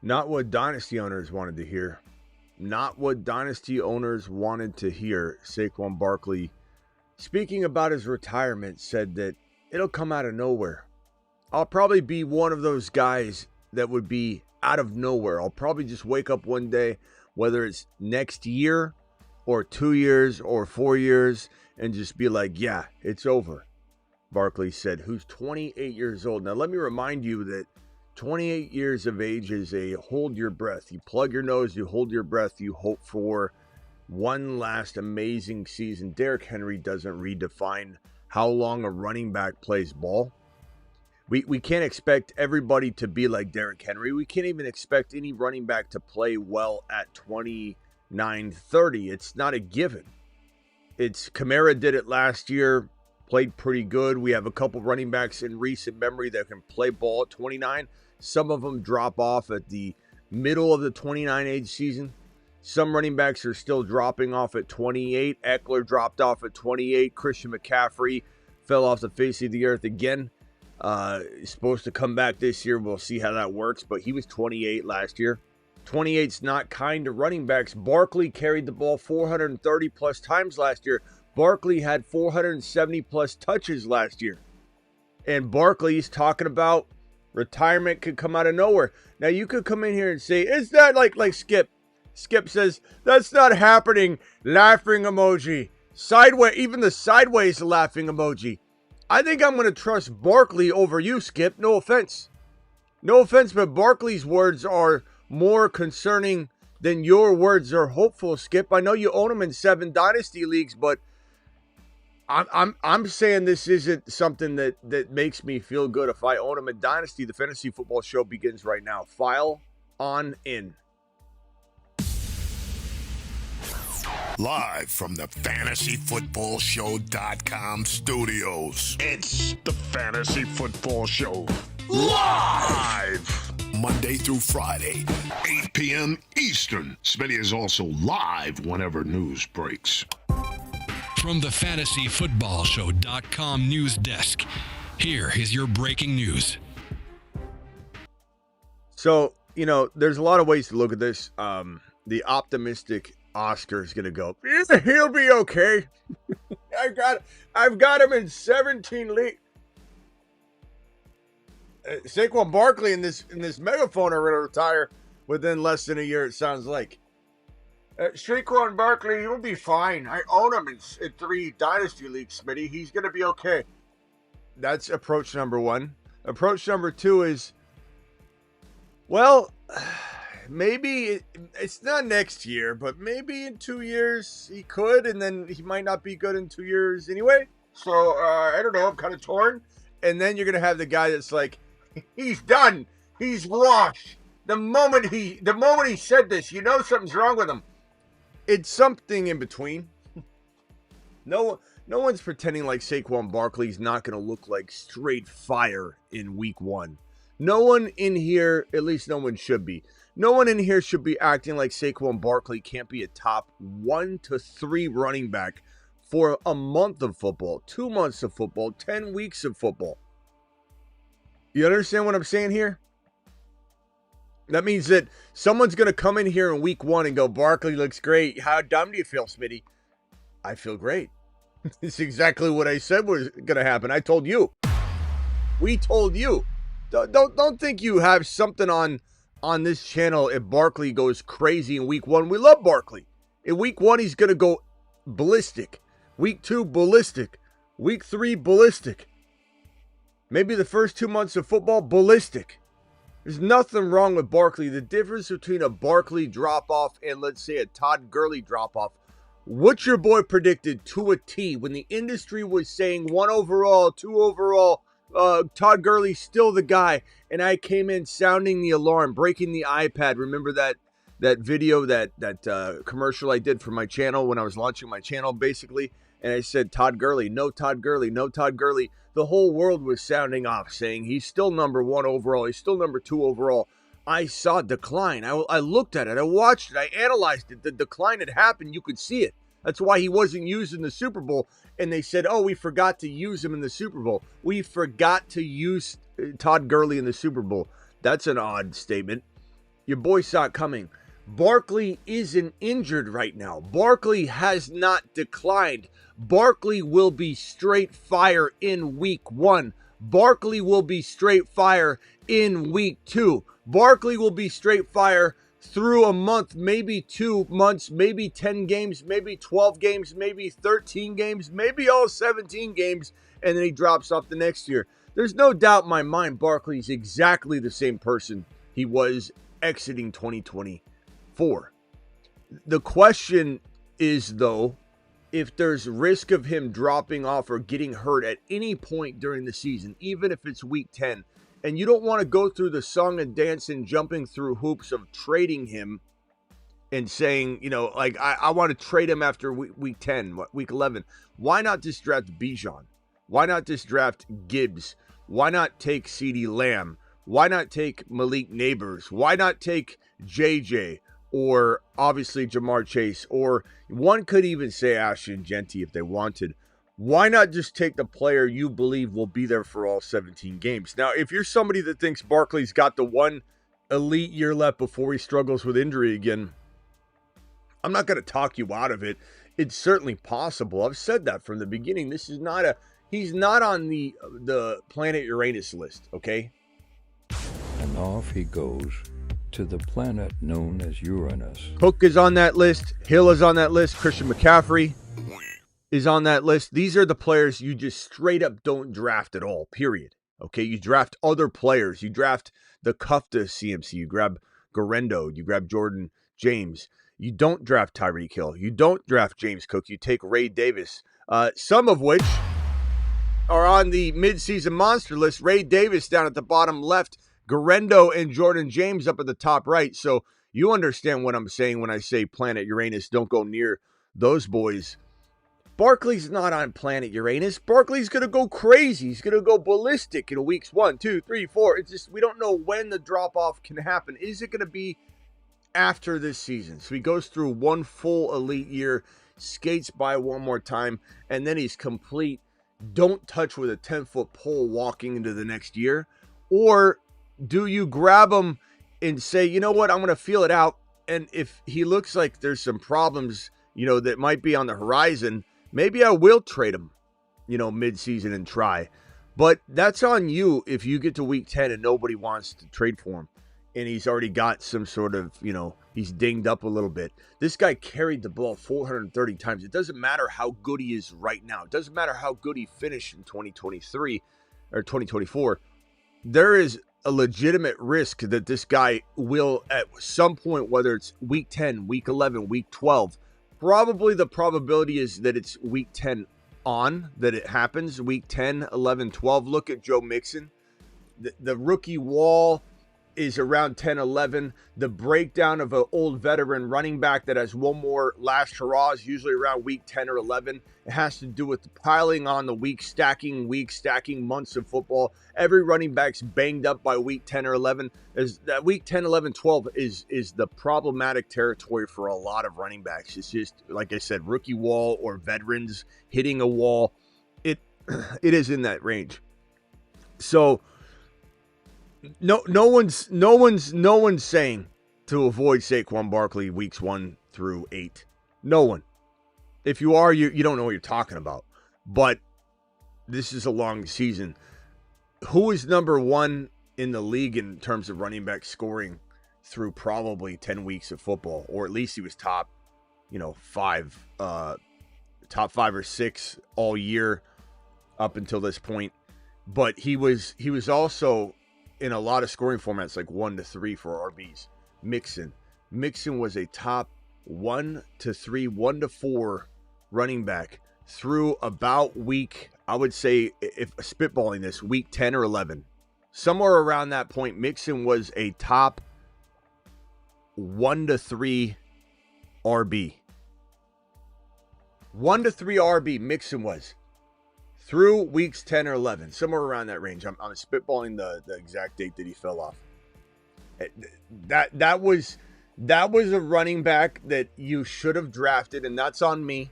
Not what dynasty owners wanted to hear. Not what dynasty owners wanted to hear. Saquon Barkley, speaking about his retirement, said that it'll come out of nowhere. I'll probably be one of those guys that would be out of nowhere. I'll probably just wake up one day, whether it's next year or 2 years or 4 years, and just be like, yeah, it's over. Barkley said, who's 28 years old. Now, let me remind you that 28 years of age is a hold your breath. You plug your nose, you hold your breath, you hope for one last amazing season. Derrick Henry doesn't redefine how long a running back plays ball. We can't expect everybody to be like Derrick Henry. We can't even expect any running back to play well at 29, 30. It's not a given. Kamara did it last year, played pretty good. We have a couple running backs in recent memory that can play ball at 29. Some of them drop off at the middle of the 29 age season. Some running backs are still dropping off at 28. Eckler dropped off at 28. Christian McCaffrey fell off the face of the earth again. He's supposed to come back this year. We'll see how that works, but he was 28 last year. 28's not kind to running backs. Barkley carried the ball 430 plus times last year. Barkley had 470 plus touches last year. And Barkley's talking about retirement could come out of nowhere. Now you could come in here and say, is that like Skip? Skip says, that's not happening. Laughing emoji. Sideways, even the sideways laughing emoji. I think I'm going to trust Barkley over you, Skip. No offense. No offense, but Barkley's words are more concerning than your words are hopeful, Skip. I know you own him in 7 dynasty leagues, but I'm saying this isn't something that makes me feel good. If I own him in dynasty, the fantasy football show begins right now. File on in. Live from the FantasyFootballShow.com studios. It's the Fantasy Football Show. Live! Monday through Friday, 8 p.m. Eastern. Smitty is also live whenever news breaks. From the FantasyFootballShow.com news desk, here is your breaking news. So, there's a lot of ways to look at this. The optimistic Oscar is going to go, he'll be okay. I've got him in 17 leagues. Saquon Barkley and this megaphone are going to retire within less than a year, it sounds like. Saquon Barkley, he'll be fine. I own him in 3 dynasty leagues, Smitty. He's going to be okay. That's approach number 1. Approach number 2 is, well, maybe it's not next year, but maybe in 2 years he could, and then he might not be good in 2 years anyway. So, I don't know. I'm kind of torn. And then you're going to have the guy that's like, he's done. He's washed. The moment he said this, something's wrong with him. It's something in between. No one's pretending like Saquon Barkley's not going to look like straight fire in week 1. No one in here, at least no one should be. No one in here should be acting like Saquon Barkley can't be a top 1 to 3 running back for a month of football, 2 months of football, 10 weeks of football. You understand what I'm saying here? That means that someone's going to come in here in week 1 and go, Barkley looks great. How dumb do you feel, Smitty? I feel great. It's exactly what I said was going to happen. I told you. We told you. Don't think you have something on this channel if Barkley goes crazy in week 1. We love Barkley. In week 1, he's going to go ballistic. Week 2, ballistic. Week 3, ballistic. Maybe the first 2 months of football, ballistic. There's nothing wrong with Barkley. The difference between a Barkley drop-off and, let's say, a Todd Gurley drop-off, what your boy predicted to a T when the industry was saying 1 overall, 2 overall, Todd Gurley's still the guy, and I came in sounding the alarm, breaking the iPad. Remember that video, that commercial I did for my channel when I was launching my channel, basically? And I said, Todd Gurley, no Todd Gurley, no Todd Gurley. The whole world was sounding off, saying he's still number 1 overall. He's still number 2 overall. I saw decline. I looked at it. I watched it. I analyzed it. The decline had happened. You could see it. That's why he wasn't used in the Super Bowl. And they said, oh, we forgot to use him in the Super Bowl. We forgot to use Todd Gurley in the Super Bowl. That's an odd statement. Your boy saw it coming. Barkley isn't injured right now. Barkley has not declined. Barkley will be straight fire in week 1. Barkley will be straight fire in week 2. Barkley will be straight fire through a month, maybe 2 months, maybe 10 games, maybe 12 games, maybe 13 games, maybe all 17 games, and then he drops off the next year. There's no doubt in my mind Barkley's exactly the same person he was exiting 2024. The question is, though, if there's risk of him dropping off or getting hurt at any point during the season, even if it's week 10, and you don't want to go through the song and dance and jumping through hoops of trading him and saying, like, I want to trade him after week 10, week 11. Why not just draft Bijan? Why not just draft Gibbs? Why not take CeeDee Lamb? Why not take Malik Neighbors? Why not take JJ or obviously Jamar Chase? Or one could even say Ashton Genty if they wanted. Why not just take the player you believe will be there for all 17 games? Now, if you're somebody that thinks Barkley's got the one elite year left before he struggles with injury again, I'm not going to talk you out of it. It's certainly possible. I've said that from the beginning. He's not on the planet Uranus list, okay? And off he goes to the planet known as Uranus. Hook is on that list. Hill is on that list. Christian McCaffrey is on that list. These are the players you just straight up don't draft at all, period. Okay, you draft other players. You draft the Kufta CMC. You grab Garendo. You grab Jordan James. You don't draft Tyreek Hill. You don't draft James Cook. You take Ray Davis, some of which are on the midseason monster list. Ray Davis down at the bottom left. Garendo and Jordan James up at the top right. So you understand what I'm saying when I say planet Uranus. Don't go near those boys. Barkley's not on planet Uranus. Barkley's going to go crazy. He's going to go ballistic in weeks 1, 2, 3, 4. It's just we don't know when the drop-off can happen. Is it going to be after this season? So he goes through one full elite year, skates by one more time, and then he's complete. Don't touch with a 10-foot pole walking into the next year? Or do you grab him and say, you know what, I'm going to feel it out, and if he looks like there's some problems, that might be on the horizon, maybe I will trade him, mid-season and try. But that's on you if you get to week 10 and nobody wants to trade for him. And he's already got some sort of, he's dinged up a little bit. This guy carried the ball 430 times. It doesn't matter how good he is right now. It doesn't matter how good he finished in 2023 or 2024. There is a legitimate risk that this guy will at some point, whether it's week 10, week 11, week 12, probably the probability is that it's week 10 on, that it happens, week 10, 11, 12. Look at Joe Mixon. The rookie wall is around 10, 11. The breakdown of an old veteran running back that has one more last hurrah is usually around week 10 or 11. It has to do with the piling on the week stacking months of football. Every running back's banged up by week 10 or 11. That week 10, 11, 12 is the problematic territory for a lot of running backs. It's just, like I said, rookie wall or veterans hitting a wall. It is in that range. So no one's saying to avoid Saquon Barkley weeks 1 through 8. No one. If you are, you don't know what you're talking about. But this is a long season. Who is number 1 in the league in terms of running back scoring through probably 10 weeks of football? Or at least he was top 5 or 6 all year up until this point. But he was also in a lot of scoring formats, like 1 to 3 for RBs. Mixon was a top 1 to 3, 1 to 4 running back through about week, I would say, if spitballing this, week 10 or 11. Somewhere around that point, Mixon was a top 1 to 3 RB. 1 to 3 RB, Mixon was. Through weeks 10 or 11, somewhere around that range. I'm spitballing the exact date that he fell off. That was a running back that you should have drafted, and that's on me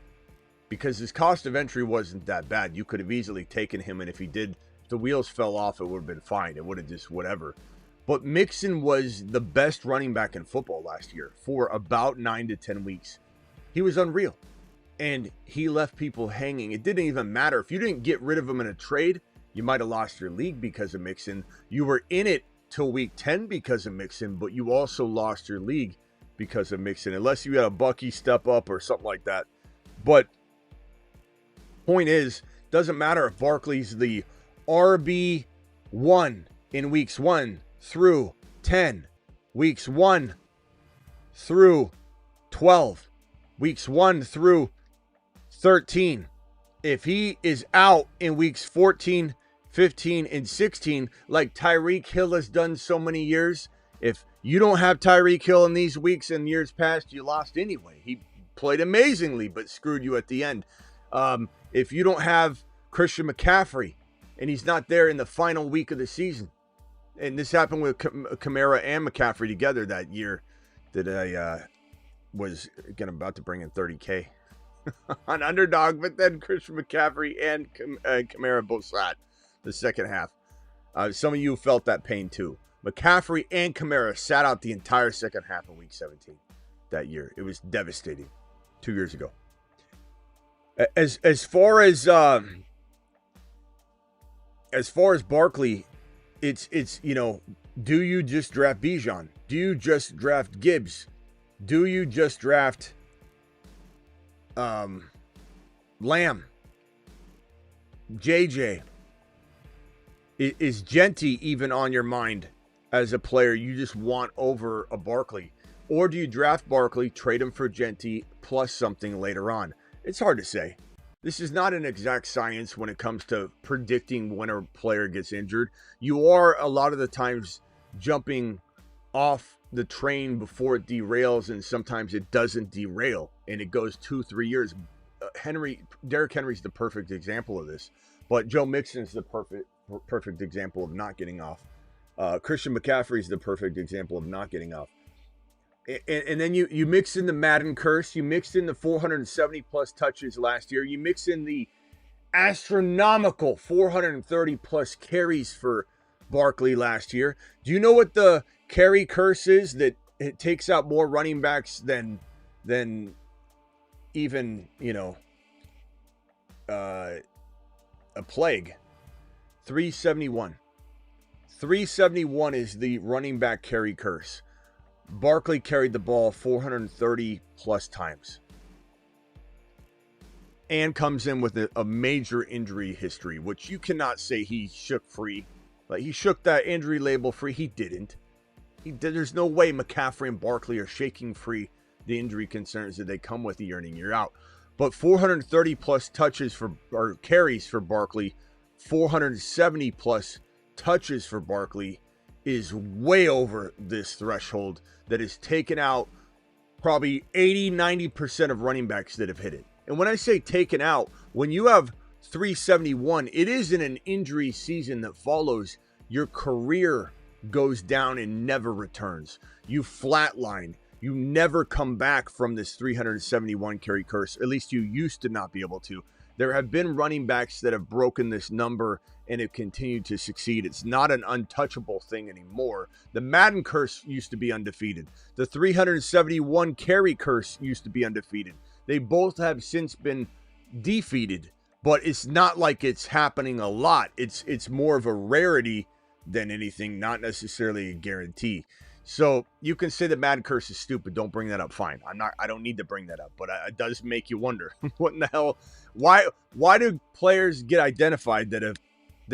because his cost of entry wasn't that bad. You could have easily taken him, and if the wheels fell off, it would have been fine. It would have just whatever. But Mixon was the best running back in football last year for about 9 to 10 weeks. He was unreal. And he left people hanging. It didn't even matter. If you didn't get rid of him in a trade, you might have lost your league because of Mixon. You were in it till week 10 because of Mixon, but you also lost your league because of Mixon, unless you had a Bucky step up or something like that. But point is, doesn't matter if Barkley's the RB1 in weeks 1 through 10, weeks 1 through 12, weeks 1 through 13. If he is out in weeks 14, 15, and 16, like Tyreek Hill has done so many years, if you don't have Tyreek Hill in these weeks and years past, you lost anyway. He played amazingly, but screwed you at the end. If you don't have Christian McCaffrey, and he's not there in the final week of the season, and this happened with Kamara and McCaffrey together that year that I was about to bring in 30K on underdog, but then Christian McCaffrey and Kamara both sat the second half. Some of you felt that pain too. McCaffrey and Kamara sat out the entire second half of week 17 that year. It was devastating 2 years ago. As far as Barkley, it's do you just draft Bijan? Do you just draft Gibbs? Do you just draft Lamb? JJ? Is Genty even on your mind as a player you just want over a Barkley? Or do you draft Barkley, trade him for Genty, plus something later on? It's hard to say. This is not an exact science when it comes to predicting when a player gets injured. You are a lot of the times jumping off the train before it derails, and sometimes it doesn't derail, and it goes 2-3 years. Derrick Henry's the perfect example of this, but Joe Mixon's the perfect example of not getting off. Christian McCaffrey's the perfect example of not getting off. And then you mix in the Madden curse. You mixed in the 470 plus touches last year. You mix in the astronomical 430 plus carries for Barkley last year. Do you know what the carry curse is? That it takes out more running backs than even a plague. 371. 371 is the running back carry curse. Barkley carried the ball 430 plus times and comes in with a major injury history, which you cannot say he shook free. Like, he shook that injury label free. He didn't. There's no way McCaffrey and Barkley are shaking free the injury concerns that they come with year in and year out. But 430 plus touches or carries for Barkley, 470 plus touches for Barkley is way over this threshold that has taken out probably 80-90% of running backs that have hit it. And when I say taken out, when you have 371, it isn't an injury season that follows. Your career goes down and never returns. You flatline. You never come back from this 371 carry curse. At least you used to not be able to. There have been running backs that have broken this number and have continued to succeed. It's not an untouchable thing anymore. The Madden curse used to be undefeated. The 371 carry curse used to be undefeated. They both have since been defeated, but it's not like it's happening a lot. It's more of a rarity than anything, not necessarily a guarantee. So you can say the Madden curse is stupid. Don't bring that up. Fine. I don't need to bring that up, but it does make you wonder what in the hell, why do players get identified that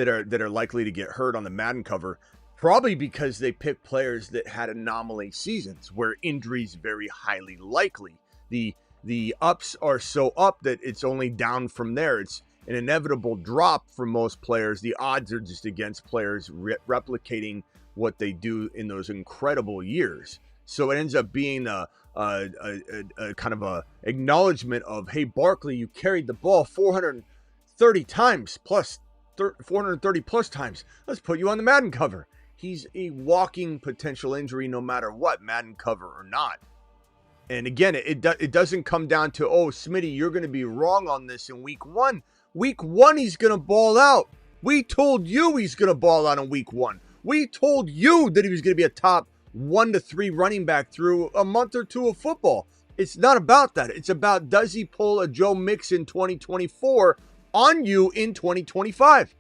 are likely to get hurt on the Madden cover? Probably because they pick players that had anomaly seasons where injuries very highly likely. The ups are so up that it's only down from there. It's an inevitable drop for most players. The odds are just against players replicating what they do in those incredible years. So it ends up being a kind of a acknowledgement of, hey, Barkley, you carried the ball 430 times plus 430 plus times. Let's put you on the Madden cover. He's a walking potential injury no matter what, Madden cover or not. And again, it doesn't come down to, oh, Smitty, you're going to be wrong on this in week one. Week one, he's going to ball out. We told you he's going to ball out in week one. We told you that he was going to be a top 1 to 3 running back through a month or two of football. It's not about that. It's about, does he pull a Joe Mixon 2024 on you in 2025?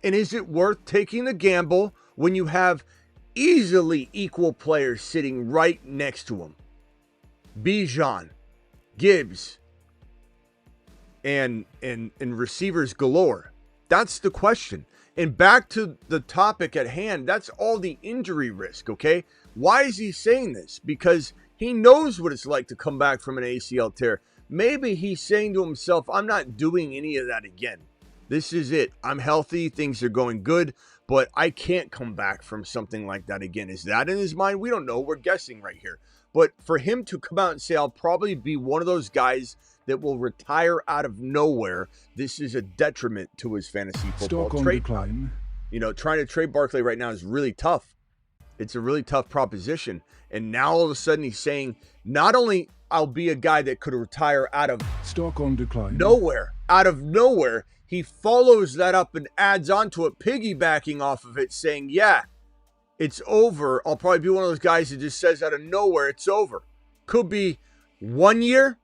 And is it worth taking the gamble when you have easily equal players sitting right next to him? Bijan, Gibbs, and receivers galore. That's the question. And back to the topic at hand, that's all the injury risk, okay? Why is he saying this? Because he knows what it's like to come back from an ACL tear. Maybe he's saying to himself, I'm not doing any of that again. This is it. I'm healthy. Things are going good, but I can't come back from something like that again. Is that in his mind? We don't know. We're guessing right here. But for him to come out and say, I'll probably be one of those guys that will retire out of nowhere, this is a detriment to his fantasy football trade. Decline. You know, trying to trade Barkley right now is really tough. It's a really tough proposition. And now all of a sudden he's saying, not only I'll be a guy that could retire out of stock on decline. Nowhere, out of nowhere, he follows that up and adds onto it, piggybacking off of it, saying, yeah, it's over. I'll probably be one of those guys that just says out of nowhere, it's over. Could be 1 year.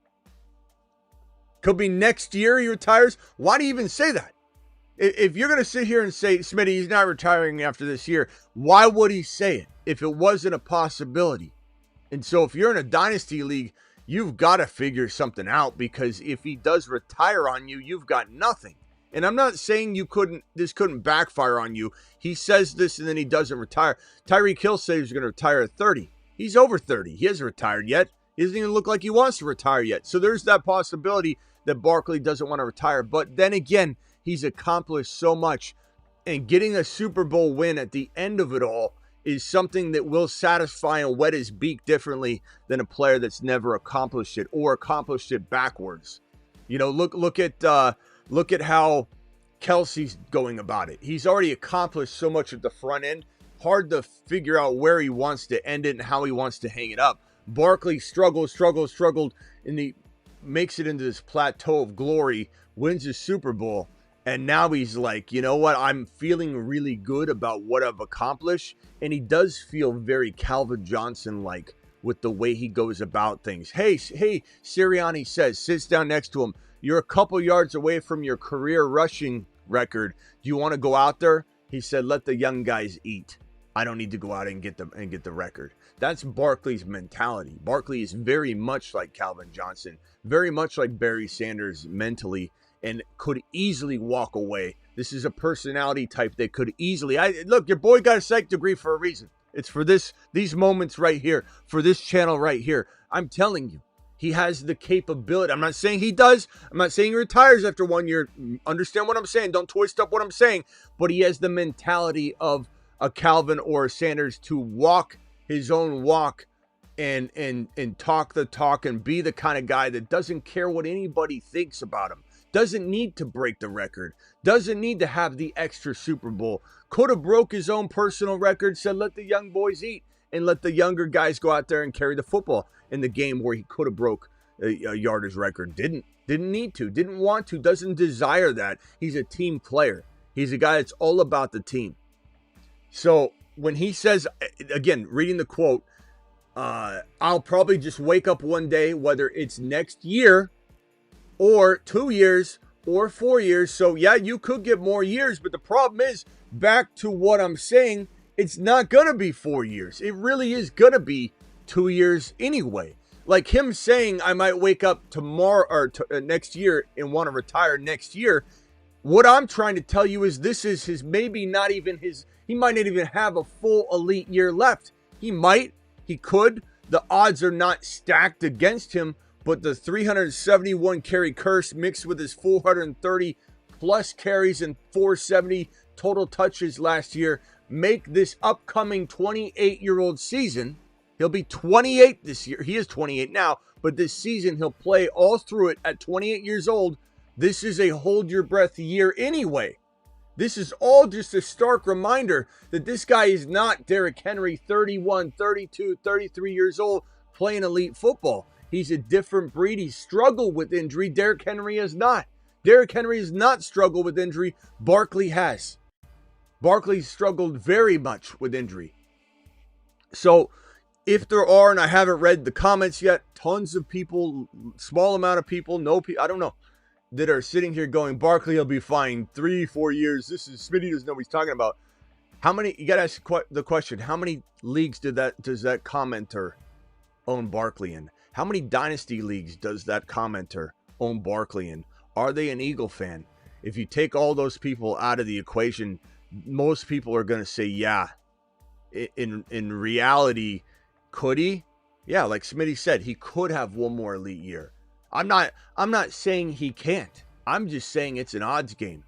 Could be next year he retires. Why do you even say that? If you're going to sit here and say, Smitty, he's not retiring after this year, why would he say it if it wasn't a possibility? And so if you're in a dynasty league, you've got to figure something out, because if he does retire on you, you've got nothing. And I'm not saying this couldn't backfire on you. He says this and then he doesn't retire. Tyreek Hill said he's going to retire at 30. He's over 30. He hasn't retired yet. He doesn't even look like he wants to retire yet. So there's that possibility that Barkley doesn't want to retire. But then again, he's accomplished so much. And getting a Super Bowl win at the end of it all is something that will satisfy and whet his beak differently than a player that's never accomplished it or accomplished it backwards. You know, look at how Kelsey's going about it. He's already accomplished so much at the front end. Hard to figure out where he wants to end it and how he wants to hang it up. Barkley struggled, and he makes it into this plateau of glory, wins his Super Bowl, and now he's like, you know what? I'm feeling really good about what I've accomplished, and he does feel very Calvin Johnson-like with the way he goes about things. Hey, Sirianni says, sits down next to him, you're a couple yards away from your career rushing record. Do you want to go out there? He said, let the young guys eat. I don't need to go out and get the record. That's Barkley's mentality. Barkley is very much like Calvin Johnson, very much like Barry Sanders mentally, and could easily walk away. This is a personality type that could easily. Look, your boy got a psych degree for a reason. It's for these moments right here, for this channel right here. I'm telling you, he has the capability. I'm not saying he does. I'm not saying he retires after 1 year. Understand what I'm saying. Don't twist up what I'm saying. But he has the mentality of a Calvin or a Sanders to walk his own walk and talk the talk and be the kind of guy that doesn't care what anybody thinks about him. Doesn't need to break the record. Doesn't need to have the extra Super Bowl. Could have broke his own personal record, said let the young boys eat, and let the younger guys go out there and carry the football in the game where he could have broke a yardage record. Didn't need to. Didn't want to. Doesn't desire that. He's a team player. He's a guy that's all about the team. So when he says, again, reading the quote, I'll probably just wake up one day, whether it's next year or 2 years or 4 years. So yeah, you could get more years, but the problem is, back to what I'm saying, it's not going to be 4 years. It really is going to be 2 years anyway. Like him saying, I might wake up tomorrow or next year and want to retire next year. What I'm trying to tell you is this is his, maybe not even his, he might not even have a full elite year left. He might, he could. The odds are not stacked against him, but the 371 carry curse mixed with his 430 plus carries and 470 total touches last year make this upcoming 28-year-old season. He'll be 28 this year. He is 28 now, but this season he'll play all through it at 28 years old. This is a hold your breath year anyway. This is all just a stark reminder that this guy is not Derrick Henry, 31, 32, 33 years old, playing elite football. He's a different breed. He struggled with injury. Derrick Henry has not. Derrick Henry has not struggled with injury. Barkley has. Barkley struggled very much with injury. So if there are, and I haven't read the comments yet, tons of people, small amount of people, I don't know, that are sitting here going, Barkley will be fine 3-4 years. This is, Smitty doesn't know what he's talking about. How many, you got to ask the question, how many leagues does that commenter own Barkley in? How many dynasty leagues does that commenter own Barkley in? Are they an Eagle fan? If you take all those people out of the equation, most people are going to say, yeah. In reality, could he? Yeah, like Smitty said, he could have one more elite year. I'm not saying he can't. I'm just saying it's an odds game.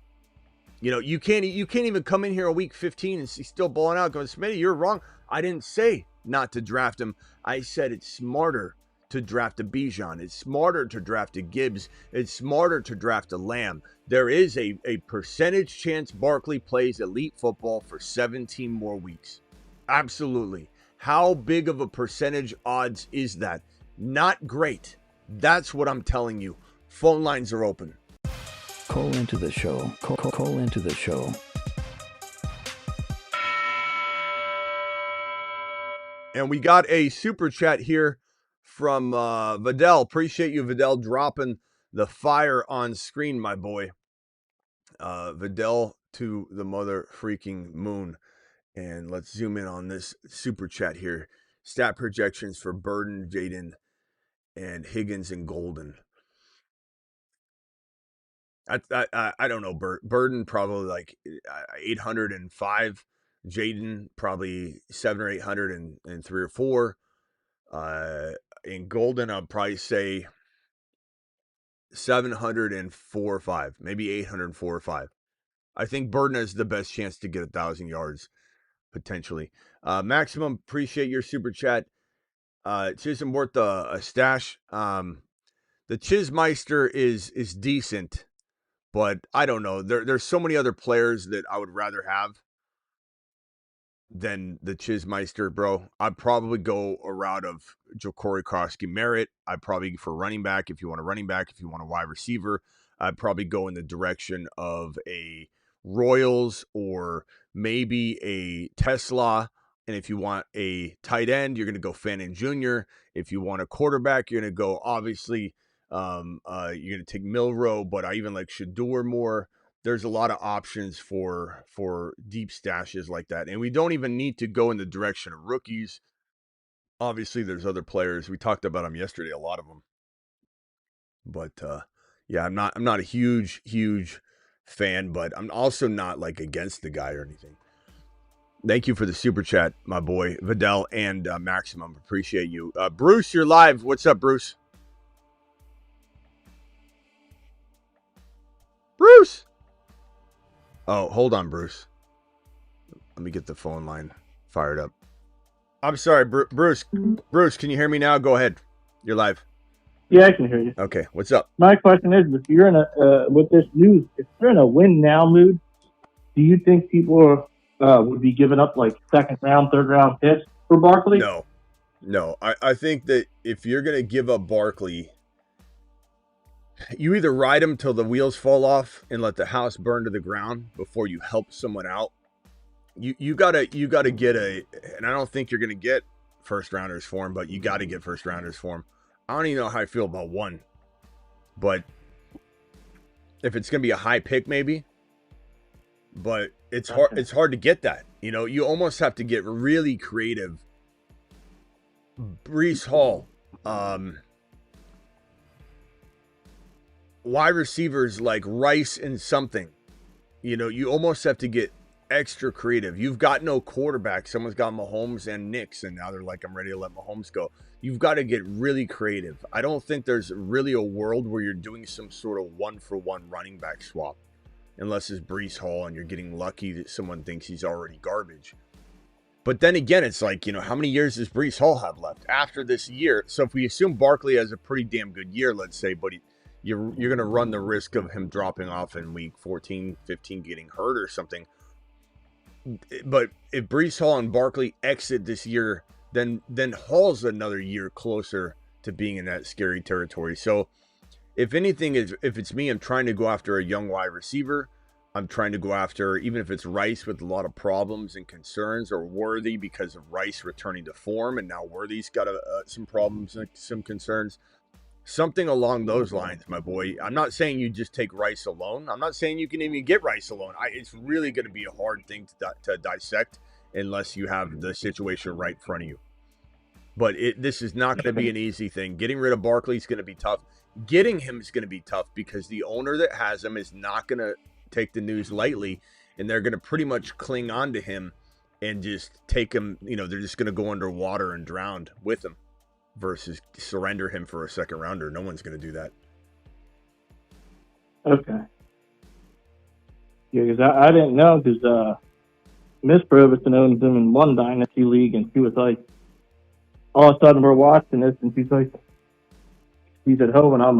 You know, you can't even come in here a week 15 and he's still balling out going, Smitty, you're wrong. I didn't say not to draft him. I said it's smarter to draft a Bijan. It's smarter to draft a Gibbs. It's smarter to draft a Lamb. There is a percentage chance Barkley plays elite football for 17 more weeks. Absolutely. How big of a percentage odds is that? Not great. That's what I'm telling you. Phone lines are open. Call into the show. Call into the show. And we got a super chat here from Vidal. Appreciate you, Vidal, dropping the fire on screen, my boy. Vidal to the mother freaking moon. And let's zoom in on this super chat here. Stat projections for Burden, Jaden, and Higgins and Golden. I don't know. Burden probably like 805. Jaden probably 700 or 800 and 3 or 4. In Golden, I'd probably say 704 or 5, maybe 804 or 5. I think Burden has the best chance to get 1,000 yards potentially. Maximum, appreciate your super chat. It isn't worth a stash. The Chismeister is decent, but I don't know. There's so many other players that I would rather have than the Chismeister, bro. I'd probably go a route of Ja'Cory Krosky-Merritt. I'd probably, for running back, if you want a running back, if you want a wide receiver, I'd probably go in the direction of a Royals or maybe a Tesla. And if you want a tight end, you're going to go Fannin Jr. If you want a quarterback, you're going to go, obviously, you're going to take Milrow, but I even like Shador more. There's a lot of options for deep stashes like that. And we don't even need to go in the direction of rookies. Obviously, there's other players. We talked about them yesterday, a lot of them. But yeah, I'm not a huge fan, but I'm also not like against the guy or anything. Thank you for the super chat, my boy Vidal and Maximum. Appreciate you. Bruce, you're live. What's up, Bruce? Bruce. Oh, hold on, Bruce. Let me get the phone line fired up. I'm sorry, Bruce. Bruce, can you hear me now? Go ahead. You're live. Yeah, I can hear you. Okay, what's up? My question is, if you're in with this news, if you're in a win now mood, do you think people would be giving up like second round, third round picks for Barkley? No. I think that if you're gonna give up Barkley, you either ride him till the wheels fall off and let the house burn to the ground before you help someone out. You gotta get and I don't think you're gonna get first rounders for him, but you gotta get first rounders for him. I don't even know how I feel about one, but if it's gonna be a high pick, maybe. But it's hard. It's hard to get that. You know, you almost have to get really creative. Breece Hall, wide receivers like Rice and something. You know, you almost have to get extra creative. You've got no quarterback. Someone's got Mahomes and Knicks, and now they're like, I'm ready to let Mahomes go. You've got to get really creative. I don't think there's really a world where you're doing some sort of 1-for-1 running back swap, unless it's Breece Hall and you're getting lucky that someone thinks he's already garbage. But then again, it's like, you know, how many years does Breece Hall have left after this year? So if we assume Barkley has a pretty damn good year, let's say, but you're going to run the risk of him dropping off in week 14, 15, getting hurt or something. But if Breece Hall and Barkley exit this year, then Hall's another year closer to being in that scary territory. So if anything, if it's me, I'm trying to go after a young wide receiver. I'm trying to go after, even if it's Rice with a lot of problems and concerns, or Worthy because of Rice returning to form, and now Worthy's got some problems and some concerns. Something along those lines, my boy. I'm not saying you just take Rice alone. I'm not saying you can even get Rice alone. It's really going to be a hard thing to dissect unless you have the situation right in front of you. But this is not going to be an easy thing. Getting rid of Barkley is going to be tough. Getting him is going to be tough because the owner that has him is not going to take the news lightly, and they're going to pretty much cling on to him and just take him. They're just going to go underwater and drown with him versus surrender him for a second rounder. No one's going to do that. Okay. Yeah, because I didn't know, because Miss Provison owns him in one dynasty league, and she was like, all of a sudden we're watching this, and she's like, she's at home and I'm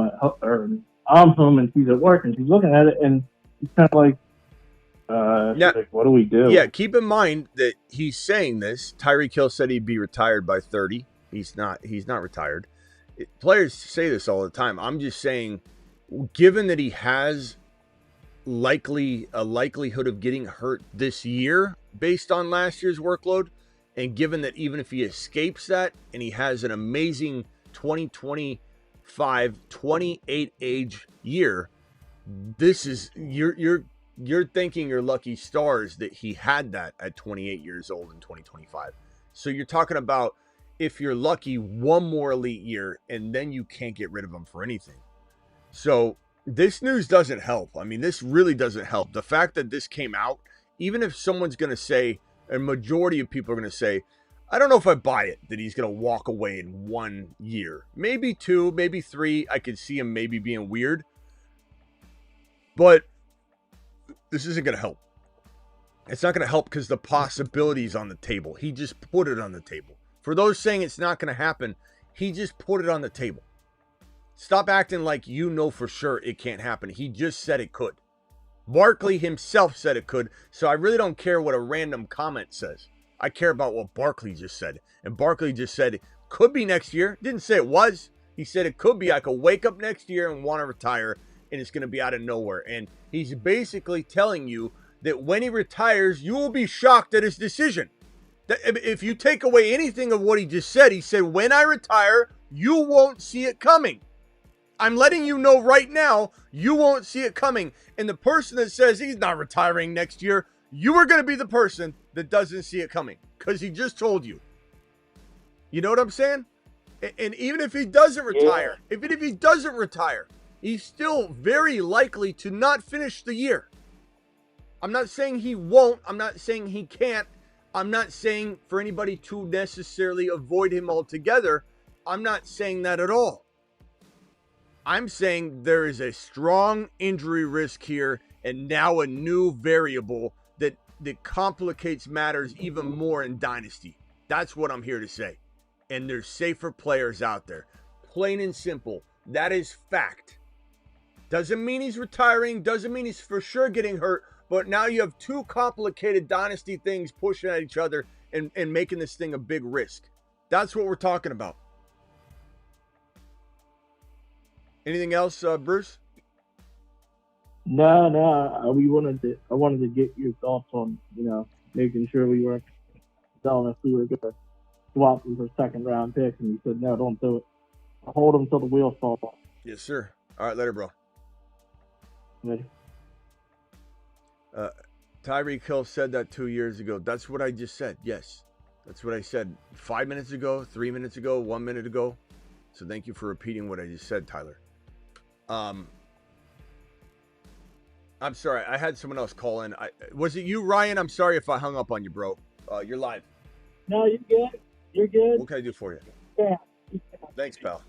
home and she's at work, and she's looking at it, and she's kind of like, like, what do we do? Yeah, keep in mind that he's saying this. Tyreek Hill said he'd be retired by 30. He's not retired. Players say this all the time. I'm just saying, given that he has a likelihood of getting hurt this year based on last year's workload, and given that even if he escapes that and he has an amazing 2025 28 age year, this is you're thinking you're lucky stars that he had that at 28 years old in 2025. So you're talking about, if you're lucky, one more elite year, and then you can't get rid of him for anything. So this news doesn't help. I mean, this really doesn't help. The fact that this came out, even if someone's going to say, a majority of people are going to say, I don't know if I buy it that he's going to walk away in 1 year. Maybe 2, maybe 3. I could see him maybe being weird. But this isn't going to help. It's not going to help because the possibility's on the table. He just put it on the table. For those saying it's not going to happen, he just put it on the table. Stop acting like you know for sure it can't happen. He just said it could. Barkley himself said it could, so I really don't care what a random comment says. I care about what Barkley just said. And Barkley just said it could be next year. Didn't say it was. He said it could be. I could wake up next year and want to retire, and it's going to be out of nowhere. And he's basically telling you that when he retires, you will be shocked at his decision. If you take away anything of what he just said, he said, when I retire, you won't see it coming. I'm letting you know right now, you won't see it coming. And the person that says he's not retiring next year, you are going to be the person that doesn't see it coming, because he just told you. You know what I'm saying? And even if he doesn't retire, even if he doesn't retire, he's still very likely to not finish the year. I'm not saying he won't. I'm not saying he can't. I'm not saying for anybody to necessarily avoid him altogether. I'm not saying that at all. I'm saying there is a strong injury risk here, and now a new variable that complicates matters even more in Dynasty. That's what I'm here to say. And there's safer players out there. Plain and simple. That is fact. Doesn't mean he's retiring. Doesn't mean he's for sure getting hurt. But now you have two complicated Dynasty things pushing at each other and making this thing a big risk. That's what we're talking about. Anything else, Bruce? No. I wanted to get your thoughts on, making sure we weren't telling us we were going to swap him for second round pick, and you said, no, don't do it. I'll hold him till the wheels fall off. Yes, sir. All right, later, bro. Ready? Tyreek Hill said that 2 years ago. That's what I just said. Yes, that's what I said 5 minutes ago, 3 minutes ago, 1 minute ago. So thank you for repeating what I just said, Tyler. I'm sorry. I had someone else call in. Was it you, Ryan? I'm sorry if I hung up on you, bro. You're live. No, you're good. You're good. What can I do for you? Yeah. Thanks, pal.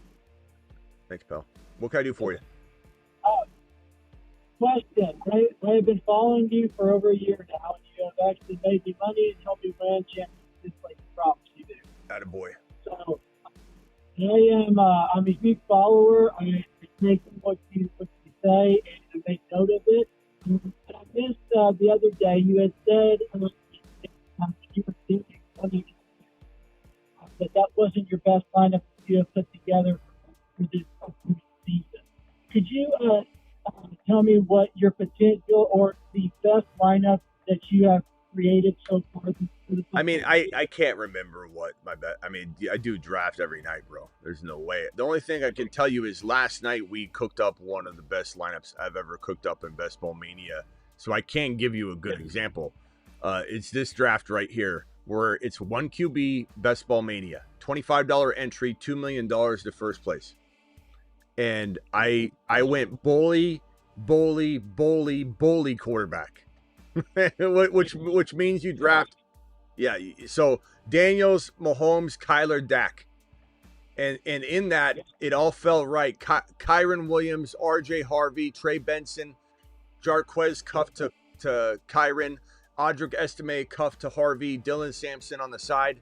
What can I do for you? Question. I have been following you for over a year now, and you have actually made me money and helped me win championships like you promised you do. Attaboy. So I'm a huge follower. I take what you say and I make note of it. I missed the other day you had said you were thinking that wasn't your best lineup you have put together for this season. Could you tell me what your potential or the best lineup that you have created so far? I mean, I can't remember what my bet. I mean, I do draft every night, bro. There's no way. The only thing I can tell you is last night we cooked up one of the best lineups I've ever cooked up in Best Ball Mania. So I can give you a good example. It's this draft right here where it's 1 QB Best Ball Mania, $25 entry, $2 million to first place. And I went bully quarterback, which means you draft. Yeah, so Daniels, Mahomes, Kyler, Dak. And in that, it all fell right. Kyron Williams, R.J. Harvey, Trey Benson, Jarquez cuff to Kyron, Audric Estime cuff to Harvey, Dylan Sampson on the side,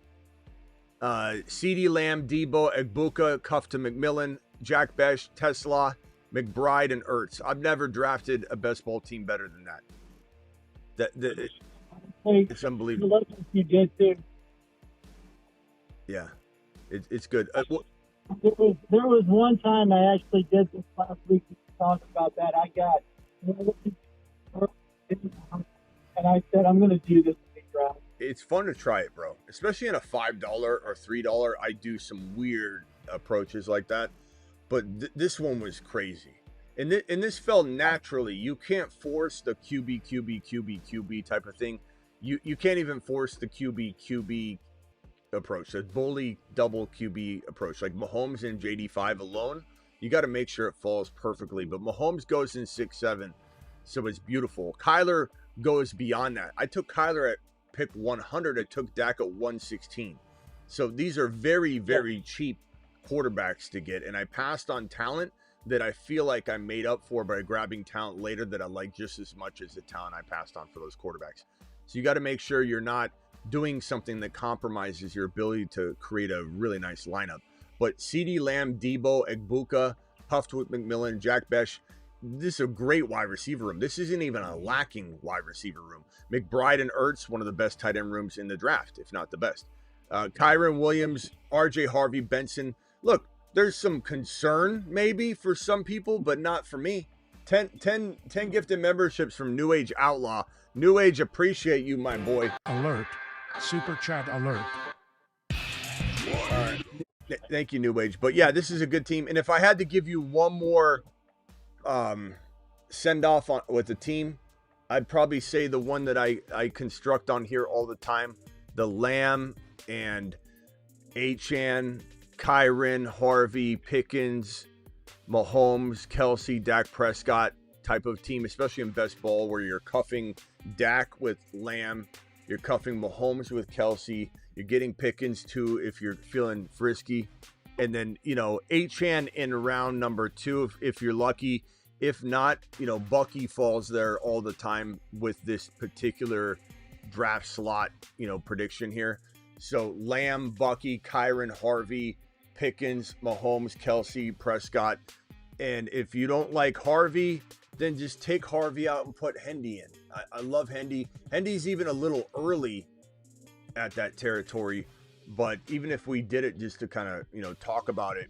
CeeDee Lamb, Debo, Egbuka cuff to McMillan, Jack Besh, Tesla, McBride, and Ertz. I've never drafted a best ball team better than that. It's unbelievable. You did too. Yeah, it's good. There was one time I actually did this last week. We talked about that. I got, and I said I'm going to do this big draft. It's fun to try it, bro. Especially in a $5 or $3. I do some weird approaches like that, but this one was crazy. And this fell naturally. You can't force the QB type of thing. You can't even force the QB approach, the bully double QB approach. Like Mahomes in JD5 alone, you got to make sure it falls perfectly. But Mahomes goes in 6-7, so it's beautiful. Kyler goes beyond that. I took Kyler at pick 100. I took Dak at 116. So these are very, very cheap quarterbacks to get. And I passed on talent that I feel like I made up for by grabbing talent later that I like just as much as the talent I passed on for those quarterbacks. So you got to make sure you're not doing something that compromises your ability to create a really nice lineup. But CeeDee Lamb, Debo, Egbuka, Huffed with McMillan, Jack Besh, this is a great wide receiver room. This isn't even a lacking wide receiver room. McBride and Ertz, one of the best tight end rooms in the draft, if not the best. Kyron Williams, R.J. Harvey, Benson. Look, there's some concern maybe for some people, but not for me. 10 gifted memberships from New Age Outlaw. New Age, appreciate you, my boy. Alert. Super chat alert. All right. Thank you, New Age. But yeah, this is a good team. And if I had to give you one more send off with the team, I'd probably say the one that I construct on here all the time, the Lamb and Achane, Kyron, Harvey, Pickens, Mahomes, Kelsey, Dak Prescott type of team, especially in best ball where you're cuffing Dak with Lamb, you're cuffing Mahomes with Kelsey, you're getting Pickens too if you're feeling frisky, and then Achane in round number 2 if you're lucky. If not, Bucky falls there all the time with this particular draft slot prediction here. So Lamb, Bucky, Kyron, Harvey, Pickens, Mahomes, Kelsey, Prescott. And if you don't like Harvey, then just take Harvey out and put Hendy in. I love Hendy. Hendy's even a little early at that territory. But even if we did it just to kind of, talk about it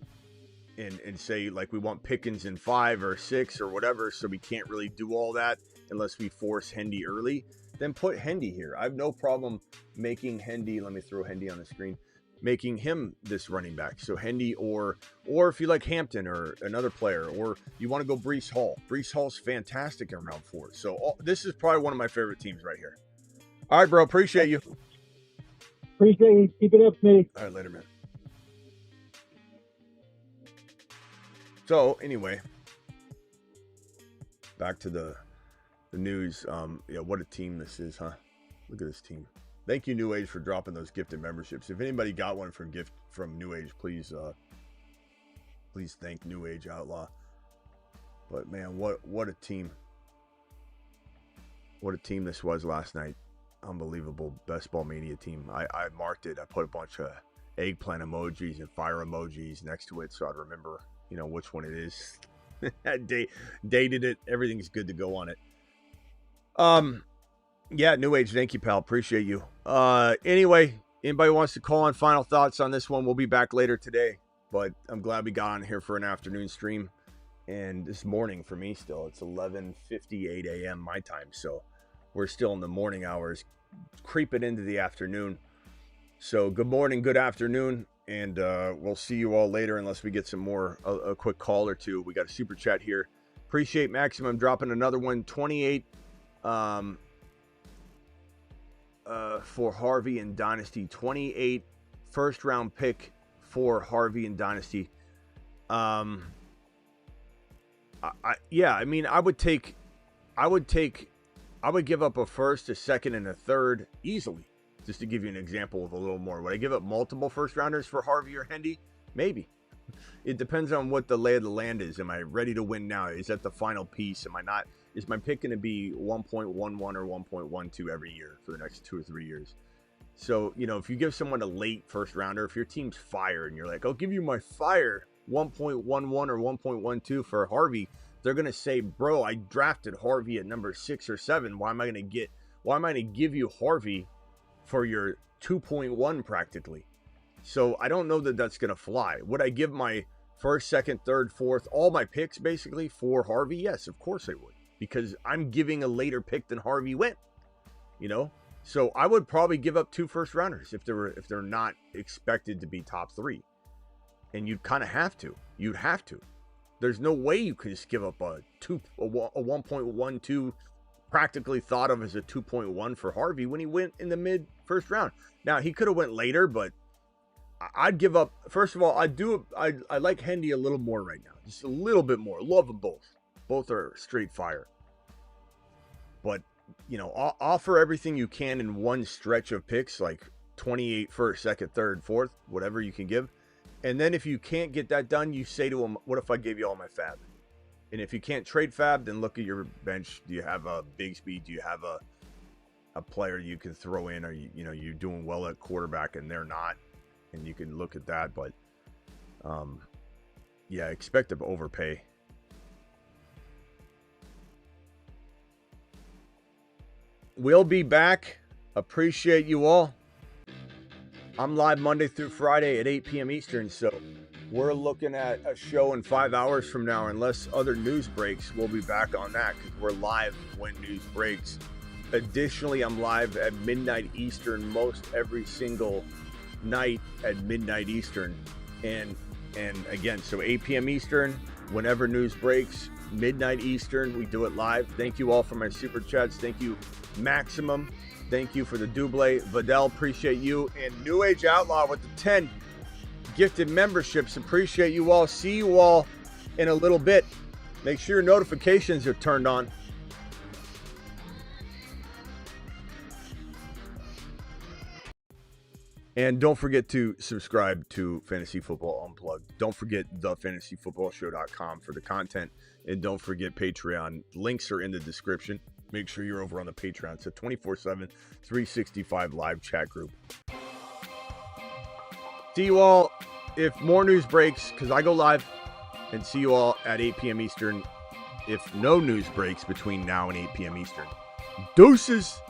and say like we want Pickens in 5 or 6 or whatever, so we can't really do all that unless we force Hendy early, then put Hendy here. I have no problem making Hendy, let me throw Hendy on the screen, making him this running back. So Hendy or if you like Hampton or another player, or you want to go Breece Hall. Breece Hall's fantastic in round 4. So this is probably one of my favorite teams right here. All right, bro. Appreciate you. Appreciate you. Keep it up, Smitty. All right, later, man. So anyway, back to the news. What a team this is, huh? Look at this team. Thank you, New Age, for dropping those gifted memberships. If anybody got one from New Age, please thank New Age Outlaw. But man, what a team! What a team this was last night. Unbelievable Best Ball Mania team. I marked it. I put a bunch of eggplant emojis and fire emojis next to it so I'd remember, which one it is. Dated it. Everything's good to go on it. Yeah, New Age, thank you, pal. Appreciate you. Anyway, anybody wants to call on final thoughts on this one, we'll be back later today. But I'm glad we got on here for an afternoon stream. And this morning for me still, it's 11:58 a.m. my time. So we're still in the morning hours, creeping into the afternoon. So good morning, good afternoon, and we'll see you all later unless we get some more, a quick call or two. We got a super chat here. Appreciate Maximum dropping another one, 28 for Harvey and Dynasty. 28 first round pick for Harvey and Dynasty. I would give up a first, a second, and a third easily. Just to give you an example of a little more. Would I give up multiple first rounders for Harvey or Hendy? Maybe. It depends on what the lay of the land is. Am I ready to win now? Is that the final piece? Am I not? Is my pick going to be 1.11 or 1.12 every year for the next 2 or 3 years? So, if you give someone a late first rounder, if your team's fire and you're like, I'll give you my fire 1.11 or 1.12 for Harvey, they're going to say, bro, I drafted Harvey at number 6 or 7. Why am I going to give you Harvey for your 2.1 practically? So I don't know that that's going to fly. Would I give my first, second, third, fourth, all my picks basically for Harvey? Yes, of course I would, because I'm giving a later pick than Harvey went, So I would probably give up 2 first rounders if they're not expected to be top 3. And you'd kind of have to. You'd have to. There's no way you could just give up a 1.12, practically thought of as a 2.1 for Harvey when he went in the mid first round. Now he could have went later, but I'd give up. First of all, I like Hendy a little more right now, just a little bit more. Love them both. Both are straight fire. But offer everything you can in one stretch of picks, like 28 first, second, third, fourth, whatever you can give. And then if you can't get that done, you say to him, what if I gave you all my fab? And if you can't trade fab, then look at your bench. Do you have a big speed? Do you have a player you can throw in? Or you're doing well at quarterback and they're not? And you can look at that. But expect to overpay. We'll be back. Appreciate you all. I'm live Monday through Friday at 8 p.m. Eastern, so we're looking at a show in 5 hours from now. Unless other news breaks, we'll be back on that because we're live when news breaks. Additionally, I'm live at midnight Eastern most every single night at midnight Eastern. And again, so 8 p.m. Eastern, whenever news breaks, midnight Eastern, we do it live. Thank you all for my super chats. Thank you, Maximum. Thank you for the double. Vidal, appreciate you. And New Age Outlaw with the 10 gifted memberships. Appreciate you all. See you all in a little bit. Make sure your notifications are turned on. And don't forget to subscribe to Fantasy Football Unplugged. Don't forget thefantasyfootballshow.com for the content. And don't forget Patreon. Links are in the description. Make sure you're over on the Patreon. It's a 24/7, 365 live chat group. See you all if more news breaks, because I go live. And see you all at 8 p.m. Eastern if no news breaks between now and 8 p.m. Eastern. Deuces!